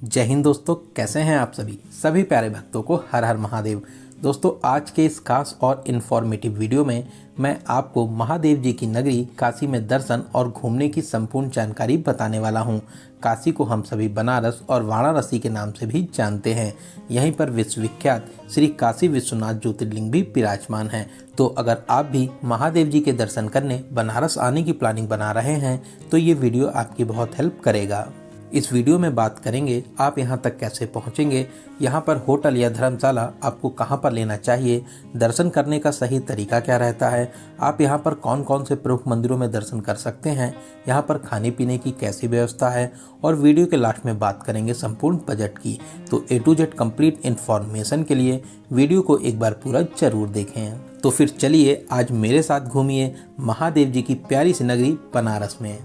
जय हिंद दोस्तों, कैसे हैं आप सभी प्यारे भक्तों को हर हर महादेव। दोस्तों, आज के इस खास और इन्फॉर्मेटिव वीडियो में मैं आपको महादेव जी की नगरी काशी में दर्शन और घूमने की संपूर्ण जानकारी बताने वाला हूं। काशी को हम सभी बनारस और वाराणसी के नाम से भी जानते हैं। यहीं पर विश्वविख्यात श्री काशी विश्वनाथ ज्योतिर्लिंग भी विराजमान है। तो अगर आप भी महादेव जी के दर्शन करने बनारस आने की प्लानिंग बना रहे हैं तो ये वीडियो आपकी बहुत हेल्प करेगा। इस वीडियो में बात करेंगे आप यहाँ तक कैसे पहुँचेंगे, यहाँ पर होटल या धर्मशाला आपको कहाँ पर लेना चाहिए, दर्शन करने का सही तरीका क्या रहता है, आप यहाँ पर कौन कौन से प्रमुख मंदिरों में दर्शन कर सकते हैं, यहाँ पर खाने पीने की कैसी व्यवस्था है, और वीडियो के लास्ट में बात करेंगे संपूर्ण बजट की। तो A to Z complete information के लिए वीडियो को एक बार पूरा जरूर देखें। तो फिर चलिए आज मेरे साथ घूमिए महादेव जी की प्यारी सी नगरी बनारस में।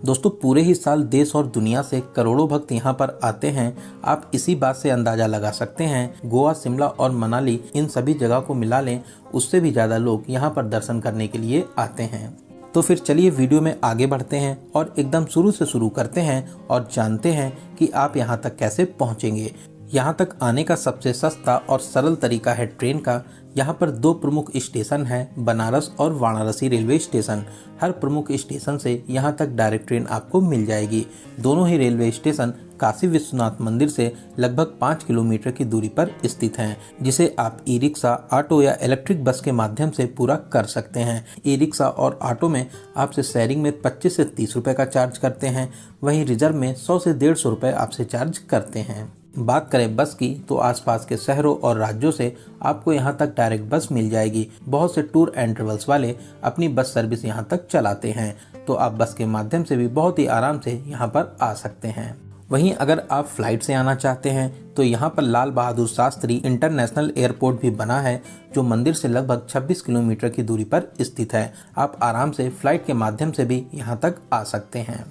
दोस्तों, पूरे ही साल देश और दुनिया से करोड़ों भक्त यहाँ पर आते हैं। आप इसी बात से अंदाजा लगा सकते हैं, गोवा, शिमला और मनाली इन सभी जगह को मिला लें उससे भी ज़्यादा लोग यहाँ पर दर्शन करने के लिए आते हैं। तो फिर चलिए वीडियो में आगे बढ़ते हैं और एकदम शुरू से शुरू करते हैं और जानते हैं कि आप यहाँ तक कैसे पहुँचेंगे। यहाँ तक आने का सबसे सस्ता और सरल तरीका है ट्रेन का। यहाँ पर दो प्रमुख स्टेशन हैं, बनारस और वाराणसी रेलवे स्टेशन। हर प्रमुख स्टेशन से यहाँ तक डायरेक्ट ट्रेन आपको मिल जाएगी। दोनों ही रेलवे स्टेशन काशी विश्वनाथ मंदिर से लगभग 5 किलोमीटर की दूरी पर स्थित हैं, जिसे आप ई रिक्शा, ऑटो या इलेक्ट्रिक बस के माध्यम से पूरा कर सकते हैं। ई रिक्शा और ऑटो में आपसे शेयरिंग में 25 से 30 रुपये का चार्ज करते हैं, वहीं रिजर्व में 100 से 150 रुपये आपसे चार्ज करते हैं। बात करें बस की तो आसपास के शहरों और राज्यों से आपको यहां तक डायरेक्ट बस मिल जाएगी। बहुत से टूर एंड ट्रेवल्स वाले अपनी बस सर्विस यहां तक चलाते हैं, तो आप बस के माध्यम से भी बहुत ही आराम से यहां पर आ सकते हैं। वहीं अगर आप फ्लाइट से आना चाहते हैं तो यहाँ पर लाल बहादुर शास्त्री इंटरनेशनल एयरपोर्ट भी बना है, जो मंदिर से लगभग 26 किलोमीटर की दूरी पर स्थित है। आप आराम से फ्लाइट के माध्यम से भी यहाँ तक आ सकते हैं।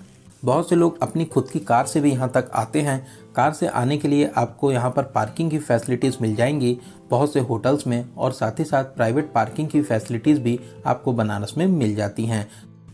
बहुत से लोग अपनी खुद की कार से भी यहाँ तक आते हैं। कार से आने के लिए आपको यहाँ पर पार्किंग की फैसिलिटीज़ मिल जाएंगी बहुत से होटल्स में, और साथ ही साथ प्राइवेट पार्किंग की फैसिलिटीज़ भी आपको बनारस में मिल जाती हैं।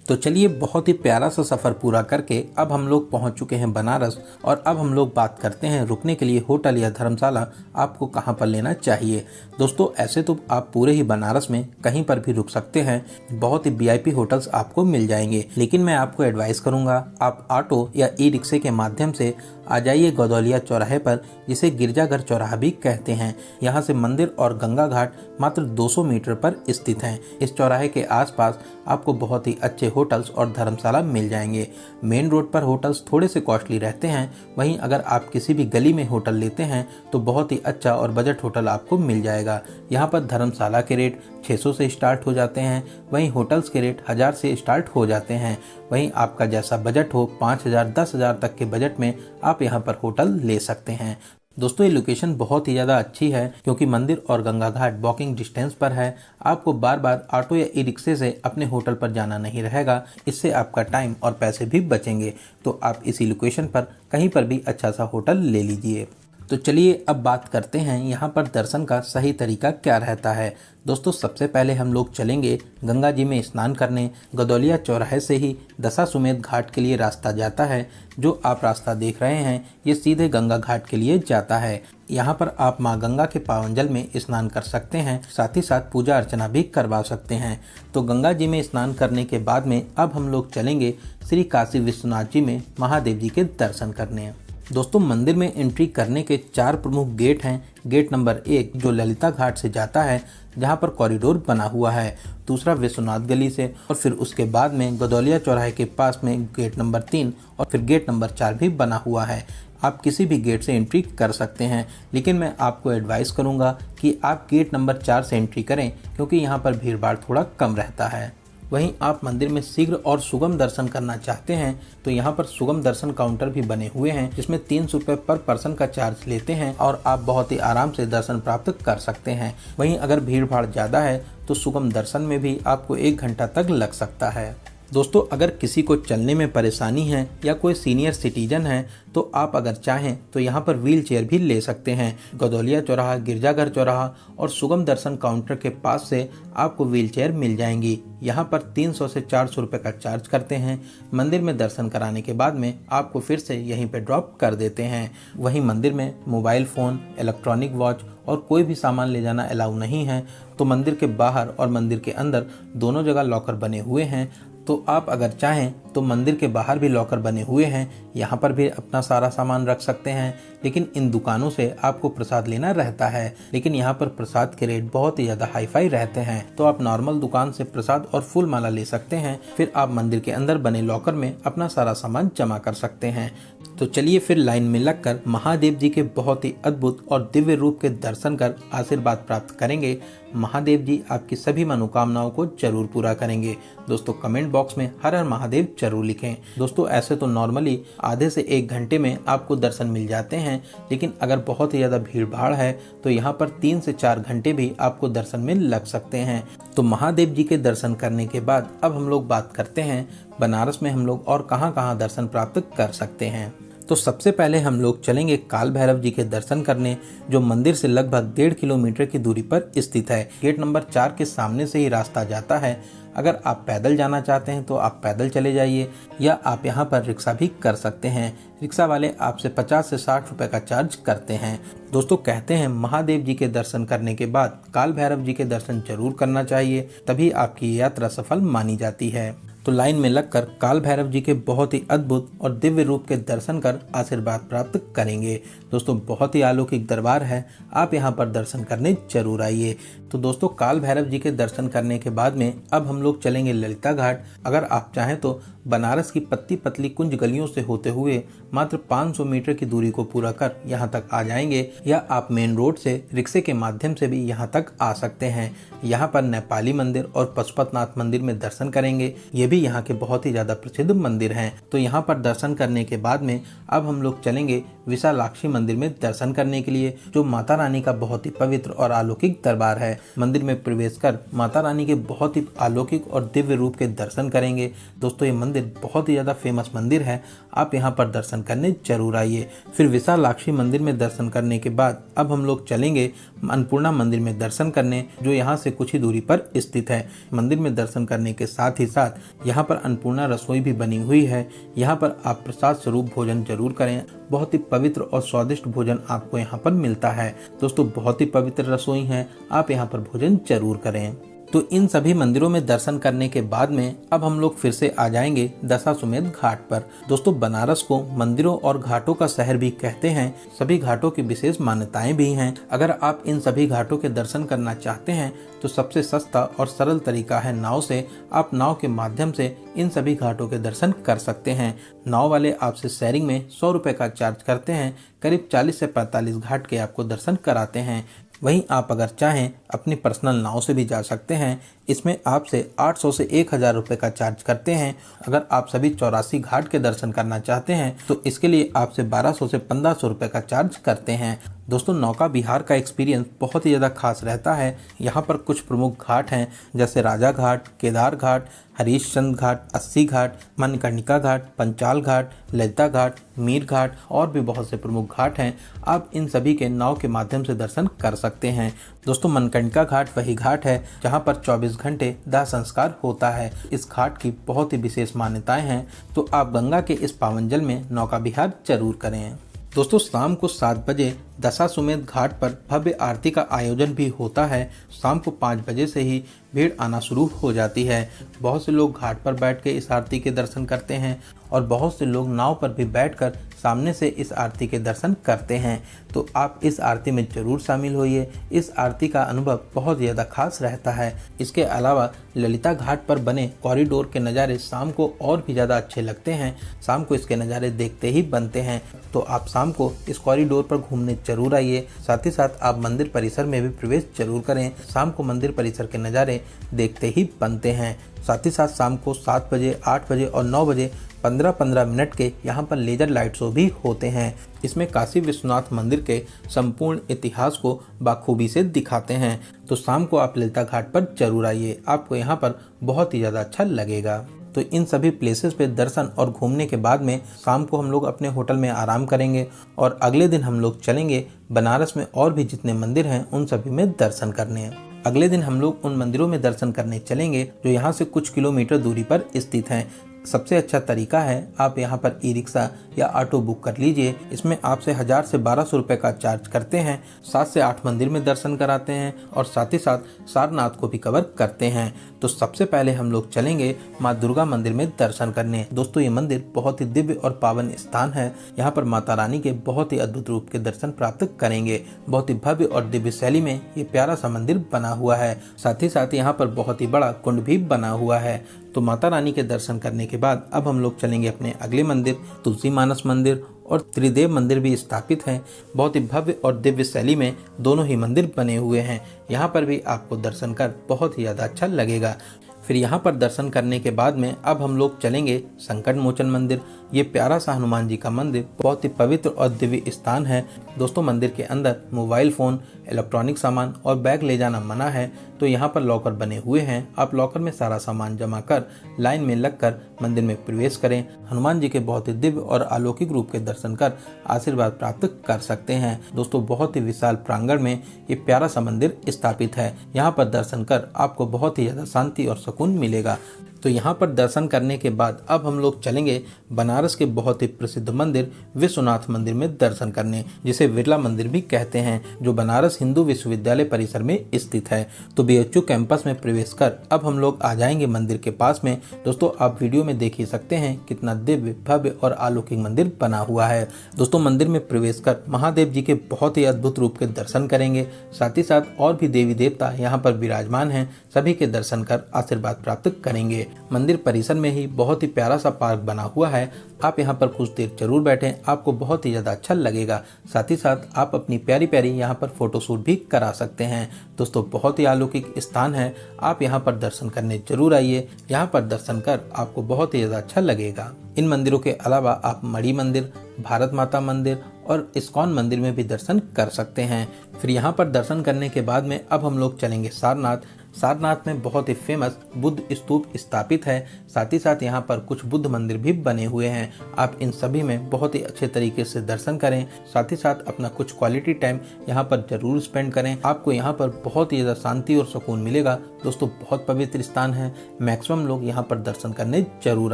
तो चलिए, बहुत ही प्यारा सा सफ़र पूरा करके अब हम लोग पहुँच चुके हैं बनारस, और अब हम लोग बात करते हैं रुकने के लिए होटल या धर्मशाला आपको कहाँ पर लेना चाहिए। दोस्तों, ऐसे तो आप पूरे ही बनारस में कहीं पर भी रुक सकते हैं, बहुत ही VIP होटल्स आपको मिल जाएंगे। लेकिन मैं आपको एडवाइस करूँगा, आप ऑटो या ई रिक्शे के माध्यम से आ जाइए गदौलिया चौराहे पर, जिसे गिरजाघर चौराहा भी कहते हैं। यहाँ से मंदिर और गंगा घाट मात्र 200 मीटर पर स्थित हैं। इस चौराहे के आसपास आपको बहुत ही अच्छे होटल्स और धर्मशाला मिल जाएंगे। मेन रोड पर होटल्स थोड़े से कॉस्टली रहते हैं, वहीं अगर आप किसी भी गली में होटल लेते हैं तो बहुत ही अच्छा और बजट होटल आपको मिल जाएगा। यहाँ पर धर्मशाला के रेट 600 से स्टार्ट हो जाते हैं, वहीं होटल्स के रेट 1000 से स्टार्ट हो जाते हैं। वहीं आपका जैसा बजट हो, 5000, 10,000 तक के बजट में आप यहाँ पर होटल ले सकते हैं। दोस्तों, ये लोकेशन बहुत ही ज़्यादा अच्छी है क्योंकि मंदिर और गंगा घाट वॉकिंग डिस्टेंस पर है। आपको बार बार ऑटो या ई रिक्शे से अपने होटल पर जाना नहीं रहेगा, इससे आपका टाइम और पैसे भी बचेंगे। तो आप इसी लोकेशन पर कहीं पर भी अच्छा सा होटल ले लीजिए। तो चलिए अब बात करते हैं यहाँ पर दर्शन का सही तरीका क्या रहता है। दोस्तों, सबसे पहले हम लोग चलेंगे गंगा जी में स्नान करने। गदौलिया चौराहे से ही दशाश्वमेध घाट के लिए रास्ता जाता है। जो आप रास्ता देख रहे हैं ये सीधे गंगा घाट के लिए जाता है। यहाँ पर आप माँ गंगा के पावन जल में स्नान कर सकते हैं, साथ ही साथ पूजा अर्चना भी करवा सकते हैं। तो गंगा जी में स्नान करने के बाद में अब हम लोग चलेंगे श्री काशी विश्वनाथ जी में महादेव जी के दर्शन करने। दोस्तों, मंदिर में एंट्री करने के 4 प्रमुख गेट हैं। गेट नंबर 1 जो ललिता घाट से जाता है, जहां पर कॉरिडोर बना हुआ है। दूसरा विश्वनाथ गली से, और फिर उसके बाद में गदौलिया चौराहे के पास में गेट नंबर 3 और फिर गेट नंबर 4 भी बना हुआ है। आप किसी भी गेट से एंट्री कर सकते हैं, लेकिन मैं आपको एडवाइस करूंगा कि आप गेट नंबर 4 से एंट्री करें, क्योंकि यहाँ पर भीड़ भाड़ थोड़ा कम रहता है। वहीं आप मंदिर में शीघ्र और सुगम दर्शन करना चाहते हैं तो यहाँ पर सुगम दर्शन काउंटर भी बने हुए हैं, जिसमें 300 रुपये पर पर्सन का चार्ज लेते हैं और आप बहुत ही आराम से दर्शन प्राप्त कर सकते हैं। वहीं अगर भीड़ भाड़ ज़्यादा है तो सुगम दर्शन में भी आपको 1 घंटा तक लग सकता है। दोस्तों अगर किसी को चलने में परेशानी है या कोई सीनियर सिटीजन है तो आप अगर चाहें तो यहाँ पर व्हील चेयर भी ले सकते हैं। गदौलिया चौराहा, गिरजाघर चौराहा और सुगम दर्शन काउंटर के पास से आपको व्हील चेयर मिल जाएंगी। यहाँ पर 300 से 400 रुपये का चार्ज करते हैं। मंदिर में दर्शन कराने के बाद में आपको फिर से यहीं पे ड्रॉप कर देते हैं। वहीं मंदिर में मोबाइल फ़ोन, इलेक्ट्रॉनिक वॉच और कोई भी सामान ले जाना अलाउ नहीं है। तो मंदिर के बाहर और मंदिर के अंदर दोनों जगह लॉकर बने हुए हैं। तो आप अगर चाहें तो मंदिर के बाहर भी लॉकर बने हुए हैं, यहाँ पर भी अपना सारा सामान रख सकते हैं। लेकिन इन दुकानों से आपको प्रसाद लेना रहता है, लेकिन यहाँ पर प्रसाद के रेट बहुत ही ज़्यादा हाईफाई रहते हैं। तो आप नॉर्मल दुकान से प्रसाद और फूल माला ले सकते हैं, फिर आप मंदिर के अंदर बने लॉकर में अपना सारा सामान जमा कर सकते हैं। तो चलिए फिर लाइन में लगकर महादेव जी के बहुत ही अद्भुत और दिव्य रूप के दर्शन कर आशीर्वाद प्राप्त करेंगे। महादेव जी आपकी सभी मनोकामनाओं को जरूर पूरा करेंगे। दोस्तों कमेंट बॉक्स में हर हर महादेव जरूर लिखें। दोस्तों ऐसे तो नॉर्मली आधे से 1 घंटे में आपको दर्शन मिल जाते हैं, लेकिन अगर बहुत ही ज़्यादा भीड़ भाड़ है तो यहाँ पर 3 से 4 घंटे भी आपको दर्शन में लग सकते हैं। तो महादेव जी के दर्शन करने के बाद अब हम लोग बात करते हैं बनारस में हम लोग और कहाँ कहाँ दर्शन प्राप्त कर सकते हैं। तो सबसे पहले हम लोग चलेंगे काल भैरव जी के दर्शन करने, जो मंदिर से लगभग 1.5 किलोमीटर की दूरी पर स्थित है। गेट नंबर 4 के सामने से ही रास्ता जाता है। अगर आप पैदल जाना चाहते हैं तो आप पैदल चले जाइए, या आप यहाँ पर रिक्शा भी कर सकते हैं। रिक्शा वाले आपसे 50 से 60 रुपए का चार्ज करते हैं। दोस्तों कहते हैं महादेव जी के दर्शन करने के बाद काल भैरव जी के दर्शन जरूर करना चाहिए, तभी आपकी यात्रा सफल मानी जाती है। तो लाइन में लगकर काल भैरव जी के बहुत ही अद्भुत और दिव्य रूप के दर्शन कर आशीर्वाद प्राप्त करेंगे। दोस्तों बहुत ही अलौकिक दरबार है, आप यहाँ पर दर्शन करने जरूर आइए। तो दोस्तों काल भैरव जी के दर्शन करने के बाद में अब हम लोग चलेंगे ललिता घाट। अगर आप चाहें तो बनारस की पतली पतली कुंज गलियों से होते हुए मात्र 500 मीटर की दूरी को पूरा कर यहाँ तक आ जाएंगे, या आप मेन रोड से रिक्शे के माध्यम से भी यहाँ तक आ सकते हैं। यहाँ पर नेपाली मंदिर और पशुपतनाथ मंदिर में दर्शन करेंगे, ये भी यहाँ के बहुत ही ज्यादा प्रसिद्ध मंदिर हैं। तो यहाँ पर दर्शन करने के बाद में अब हम लोग चलेंगे विशालाक्षी मंदिर में दर्शन करने के लिए, जो माता रानी का बहुत ही पवित्र और अलौकिक दरबार है। मंदिर में प्रवेश कर माता रानी के बहुत ही अलौकिक और दिव्य रूप के दर्शन करेंगे। दोस्तों ये मंदिर बहुत ही ज्यादा फेमस मंदिर है, आप यहाँ पर दर्शन करने जरूर आइए। फिर विशालाक्षी मंदिर में दर्शन करने के बाद अब हम लोग चलेंगे अन्नपूर्णा मंदिर में दर्शन करने, जो यहाँ से कुछ ही दूरी पर स्थित है। मंदिर में दर्शन करने के साथ ही साथ यहाँ पर अन्नपूर्णा रसोई भी बनी हुई है। यहाँ पर आप प्रसाद स्वरूप भोजन जरूर करें, बहुत ही पवित्र और स्वादिष्ट भोजन आपको यहाँ पर मिलता है। दोस्तों बहुत ही पवित्र रसोई है, आप यहाँ पर भोजन जरूर करें। तो इन सभी मंदिरों में दर्शन करने के बाद में अब हम लोग फिर से आ जाएंगे दशाश्वमेध घाट पर। दोस्तों बनारस को मंदिरों और घाटों का शहर भी कहते हैं, सभी घाटों की विशेष मान्यताएं भी हैं। अगर आप इन सभी घाटों के दर्शन करना चाहते हैं तो सबसे सस्ता और सरल तरीका है नाव से। आप नाव के माध्यम से इन सभी घाटों के दर्शन कर सकते हैं। नाव वाले आपसे शेयरिंग में 100 रुपए का चार्ज करते हैं, करीब 40 से 45 घाट के आपको दर्शन कराते हैं। वहीं आप अगर चाहें अपनी पर्सनल नाव से भी जा सकते हैं, इसमें आपसे 800 से 1000 रुपये का चार्ज करते हैं। अगर आप सभी 84 घाट के दर्शन करना चाहते हैं तो इसके लिए आपसे 1200 से 1500 रुपये का चार्ज करते हैं। दोस्तों नौका विहार का एक्सपीरियंस बहुत ही ज़्यादा खास रहता है। यहाँ पर कुछ प्रमुख घाट हैं, जैसे राजा घाट, केदार घाट, हरीशचंद्र घाट, अस्सी घाट, मणिकर्णिका घाट, पंचाल घाट, ललिता घाट, मीर घाट और भी बहुत से प्रमुख घाट हैं। आप इन सभी के नाव के माध्यम से दर्शन कर सकते हैं। दोस्तों मणिकर्णिका घाट वही घाट है जहाँ पर 24 घंटे दाह संस्कार होता है। इस घाट की बहुत ही विशेष मान्यताएं हैं, तो आप गंगा के इस पावन जल में नौका विहार जरूर करें। दोस्तों शाम को 7 बजे दशाश्वमेध घाट पर भव्य आरती का आयोजन भी होता है। शाम को 5 बजे से ही भीड़ आना शुरू हो जाती है। बहुत से लोग घाट पर बैठ के इस आरती के दर्शन करते हैं और बहुत से लोग नाव पर भी बैठकर सामने से इस आरती के दर्शन करते हैं। तो आप इस आरती में जरूर शामिल होइए। इस आरती का अनुभव बहुत ज़्यादा खास रहता है। इसके अलावा ललिता घाट पर बने कॉरिडोर के नज़ारे शाम को और भी ज़्यादा अच्छे लगते हैं। शाम को इसके नज़ारे देखते ही बनते हैं, तो आप शाम को इस कॉरिडोर पर घूमने जरूर आइए। साथ ही साथ आप मंदिर परिसर में भी प्रवेश जरूर करें। शाम को मंदिर परिसर के नज़ारे देखते ही बनते हैं। साथ ही साथ शाम को 7 बजे, 8 बजे और 9 बजे 15-15 मिनट के यहाँ पर लेजर लाइट शो भी होते हैं। इसमें काशी विश्वनाथ मंदिर के संपूर्ण इतिहास को बाखूबी से दिखाते हैं। तो शाम को आप ललिता घाट पर जरूर आइए, आपको यहाँ पर बहुत ही ज़्यादा अच्छा लगेगा। तो इन सभी प्लेसेस पे दर्शन और घूमने के बाद में शाम को हम लोग अपने होटल में आराम करेंगे और अगले दिन हम लोग चलेंगे बनारस में और भी जितने मंदिर हैं उन सभी में दर्शन करने। अगले दिन हम लोग उन मंदिरों में दर्शन करने चलेंगे जो यहाँ से कुछ किलोमीटर दूरी पर स्थित हैं। सबसे अच्छा तरीका है आप यहाँ पर ई रिक्शा या ऑटो बुक कर लीजिए। इसमें आपसे 1000 से 1200 रुपए का चार्ज करते हैं। 7 से 8 मंदिर में दर्शन कराते हैं और साथ ही साथ सारनाथ को भी कवर करते हैं। तो सबसे पहले हम लोग चलेंगे माँ दुर्गा मंदिर में दर्शन करने। दोस्तों ये मंदिर बहुत ही दिव्य और पावन स्थान है। यहाँ पर माता रानी के बहुत ही अद्भुत रूप के दर्शन प्राप्त करेंगे। बहुत ही भव्य और दिव्य शैली में ये प्यारा सा मंदिर बना हुआ है। साथ ही साथ यहाँ पर बहुत ही बड़ा कुंड भी बना हुआ है। तो माता रानी के दर्शन करने के बाद अब हम लोग चलेंगे अपने अगले मंदिर तुलसी मानस मंदिर और त्रिदेव मंदिर भी स्थापित हैं। बहुत ही भव्य और दिव्य शैली में दोनों ही मंदिर बने हुए हैं। यहाँ पर भी आपको दर्शन कर बहुत ही ज़्यादा अच्छा लगेगा। फिर यहाँ पर दर्शन करने के बाद में अब हम लोग चलेंगे संकट मोचन मंदिर। ये प्यारा सा हनुमान जी का मंदिर बहुत ही पवित्र और दिव्य स्थान है। दोस्तों मंदिर के अंदर मोबाइल फ़ोन, इलेक्ट्रॉनिक सामान और बैग ले जाना मना है। तो यहाँ पर लॉकर बने हुए हैं। आप लॉकर में सारा सामान जमा कर लाइन में लगकर मंदिर में प्रवेश करें। हनुमान जी के बहुत ही दिव्य और अलौकिक रूप के दर्शन कर आशीर्वाद प्राप्त कर सकते हैं। दोस्तों बहुत ही विशाल प्रांगण में ये प्यारा सा मंदिर स्थापित है। यहाँ पर दर्शन कर आपको बहुत ही ज़्यादा शांति और सुकून मिलेगा। तो यहाँ पर दर्शन करने के बाद अब हम लोग चलेंगे बनारस के बहुत ही प्रसिद्ध मंदिर विश्वनाथ मंदिर में दर्शन करने, जिसे बिरला मंदिर भी कहते हैं, जो बनारस हिंदू विश्वविद्यालय परिसर में स्थित है। तो बीएचयू कैंपस में प्रवेश कर अब हम लोग आ जाएंगे मंदिर के पास में। दोस्तों आप वीडियो में देख ही सकते हैं कितना दिव्य भव्य और अलौकिक मंदिर बना हुआ है। दोस्तों मंदिर में प्रवेश कर महादेव जी के बहुत ही अद्भुत रूप के दर्शन करेंगे। साथ ही साथ और भी देवी देवता यहाँ पर विराजमान हैं, सभी के दर्शन कर आशीर्वाद प्राप्त करेंगे। मंदिर परिसर में ही बहुत ही प्यारा सा पार्क बना हुआ है। आप यहाँ पर कुछ देर जरूर बैठें, आपको बहुत ही ज़्यादा अच्छा लगेगा। साथ ही साथ आप अपनी प्यारी प्यारी यहाँ पर फोटोशूट भी करा सकते हैं। दोस्तों बहुत ही अलौकिक स्थान है, आप यहाँ पर दर्शन करने जरूर आइए। यहाँ पर दर्शन कर आपको बहुत ही ज़्यादा अच्छा लगेगा। इन मंदिरों के अलावा आप मणि मंदिर, भारत माता मंदिर और इस्कॉन मंदिर में भी दर्शन कर सकते हैं। फिर यहाँ पर दर्शन करने के बाद में अब हम लोग चलेंगे सारनाथ। सारनाथ में बहुत ही फेमस बुद्ध स्तूप स्थापित है। साथ ही साथ यहाँ पर कुछ बुद्ध मंदिर भी बने हुए हैं। आप इन सभी में बहुत ही अच्छे तरीके से दर्शन करें। साथ ही साथ अपना कुछ क्वालिटी टाइम यहाँ पर जरूर स्पेंड करें। आपको यहाँ पर बहुत ही ज़्यादा शांति और सुकून मिलेगा। दोस्तों बहुत पवित्र स्थान है, मैक्सिमम लोग यहाँ पर दर्शन करने जरूर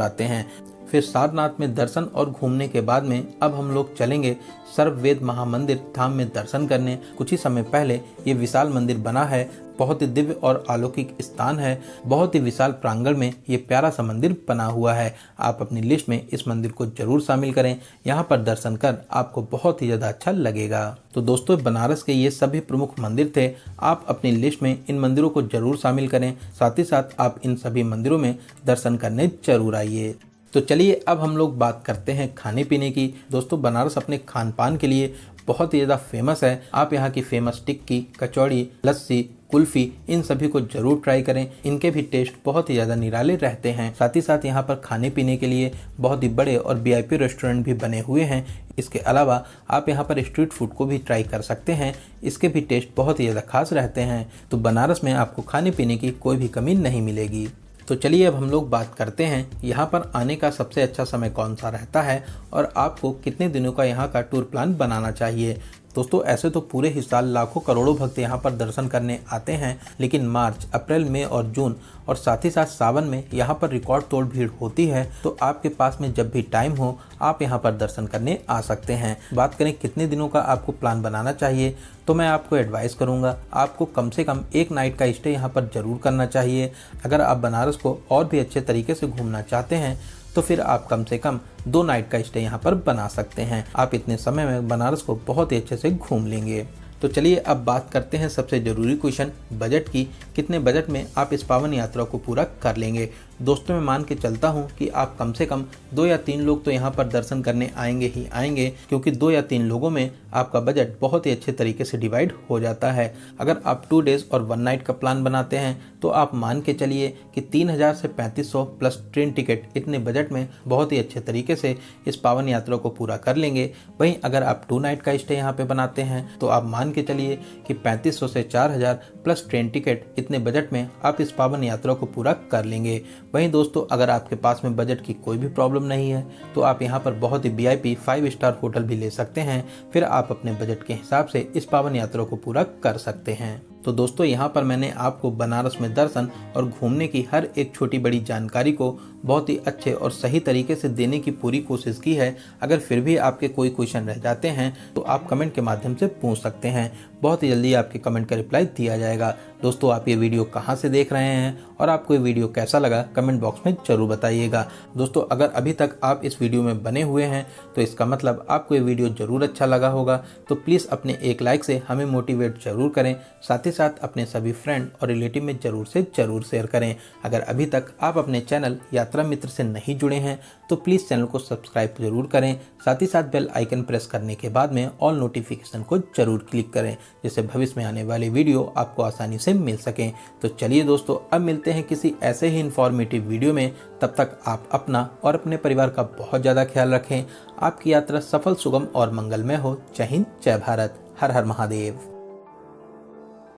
आते हैं। फिर सारनाथ में दर्शन और घूमने के बाद में अब हम लोग चलेंगे सर्ववेद महामंदिर धाम में दर्शन करने। कुछ ही समय पहले ये विशाल मंदिर बना है। बहुत ही दिव्य और अलौकिक स्थान है। बहुत ही विशाल प्रांगण में ये प्यारा सा मंदिर बना हुआ है। आप अपनी लिस्ट में इस मंदिर को जरूर शामिल करें। यहाँ पर दर्शन कर आपको बहुत ही ज़्यादा अच्छा लगेगा। तो दोस्तों बनारस के ये सभी प्रमुख मंदिर थे। आप अपनी लिस्ट में इन मंदिरों को जरूर शामिल करें। साथ ही साथ आप इन सभी मंदिरों में दर्शन करने जरूर आइए। तो चलिए अब हम लोग बात करते हैं खाने पीने की। दोस्तों बनारस अपने खान पान के लिए बहुत ही ज़्यादा फेमस है। आप यहाँ की फेमस टिक्की, कचौड़ी, लस्सी, कुल्फ़ी इन सभी को जरूर ट्राई करें। इनके भी टेस्ट बहुत ही ज़्यादा निराले रहते हैं। साथ ही साथ यहाँ पर खाने पीने के लिए बहुत ही बड़े और वीआईपी रेस्टोरेंट भी बने हुए हैं। इसके अलावा आप यहाँ पर स्ट्रीट फूड को भी ट्राई कर सकते हैं। इसके भी टेस्ट बहुत ही ज़्यादा खास रहते हैं। तो बनारस में आपको खाने पीने की कोई भी कमी नहीं मिलेगी। तो चलिए अब हम लोग बात करते हैं यहाँ पर आने का सबसे अच्छा समय कौन सा रहता है और आपको कितने दिनों का यहाँ का टूर प्लान बनाना चाहिए। दोस्तों ऐसे तो पूरे ही साल लाखों करोड़ों भक्त यहाँ पर दर्शन करने आते हैं, लेकिन मार्च, अप्रैल, मई और जून और साथ ही साथ सावन में यहाँ पर रिकॉर्ड तोड़ भीड़ होती है। तो आपके पास में जब भी टाइम हो आप यहाँ पर दर्शन करने आ सकते हैं। बात करें कितने दिनों का आपको प्लान बनाना चाहिए, तो मैं आपको एडवाइस करूँगा आपको कम से कम 1 नाइट का स्टे यहाँ पर जरूर करना चाहिए। अगर आप बनारस को और भी अच्छे तरीके से घूमना चाहते हैं तो फिर आप कम से कम 2 नाइट का स्टे यहाँ पर बना सकते हैं। आप इतने समय में बनारस को बहुत ही अच्छे से घूम लेंगे। तो चलिए अब बात करते हैं सबसे ज़रूरी क्वेश्चन बजट की। कितने बजट में आप इस पावन यात्रा को पूरा कर लेंगे। दोस्तों मैं मान के चलता हूँ कि आप कम से कम 2 या 3 लोग तो यहाँ पर दर्शन करने आएंगे ही आएंगे, क्योंकि 2 या 3 लोगों में आपका बजट बहुत ही अच्छे तरीके से डिवाइड हो जाता है। अगर आप 2 डेज़ और 1 नाइट का प्लान बनाते हैं तो आप मान के चलिए कि 3000 से 3500 प्लस ट्रेन टिकट, इतने बजट में बहुत ही अच्छे तरीके से इस पावन यात्रा को पूरा कर लेंगे। वहीं अगर आप 2 नाइट का स्टे यहाँ पे बनाते हैं तो आप मान के चलिए कि 3500 से 4000 प्लस ट्रेन टिकट, इतने बजट में आप इस पावन यात्रा को पूरा कर लेंगे। वहीं दोस्तों अगर आपके पास में बजट की कोई भी प्रॉब्लम नहीं है तो आप यहाँ पर बहुत ही VIP 5 स्टार होटल भी ले सकते हैं। फिर आप अपने बजट के हिसाब से इस पावन यात्रा को पूरा कर सकते हैं। तो दोस्तों यहाँ पर मैंने आपको बनारस में दर्शन और घूमने की हर एक छोटी बड़ी जानकारी को बहुत ही अच्छे और सही तरीके से देने की पूरी कोशिश की है। अगर फिर भी आपके कोई क्वेश्चन रह जाते हैं तो आप कमेंट के माध्यम से पूछ सकते हैं। बहुत ही जल्दी आपके कमेंट का रिप्लाई दिया जाएगा। दोस्तों आप ये वीडियो कहाँ से देख रहे हैं और आपको ये वीडियो कैसा लगा कमेंट बॉक्स में जरूर बताइएगा। दोस्तों अगर अभी तक आप इस वीडियो में बने हुए हैं तो इसका मतलब आपको ये वीडियो जरूर अच्छा लगा होगा। तो प्लीज़ अपने एक लाइक से हमें मोटिवेट जरूर करें, साथ ही साथ अपने सभी फ्रेंड और रिलेटिव में जरूर से जरूर शेयर करें। अगर अभी तक आप अपने चैनल यात्रा मित्र से नहीं जुड़े हैं तो प्लीज़ चैनल को सब्सक्राइब जरूर करें, साथ ही साथ बेल आइकन प्रेस करने के बाद में ऑल नोटिफिकेशन को जरूर क्लिक करें, जिससे भविष्य में आने वाले वीडियो आपको आसानी से मिल सकें। तो चलिए दोस्तों अब मिलते हैं किसी ऐसे ही इंफॉर्मेटिव वीडियो में। तब तक आप अपना और अपने परिवार का बहुत ज़्यादा ख्याल रखें। आपकी यात्रा सफल, सुगम और मंगलमय हो। जय हिंद, जय भारत, हर हर महादेव।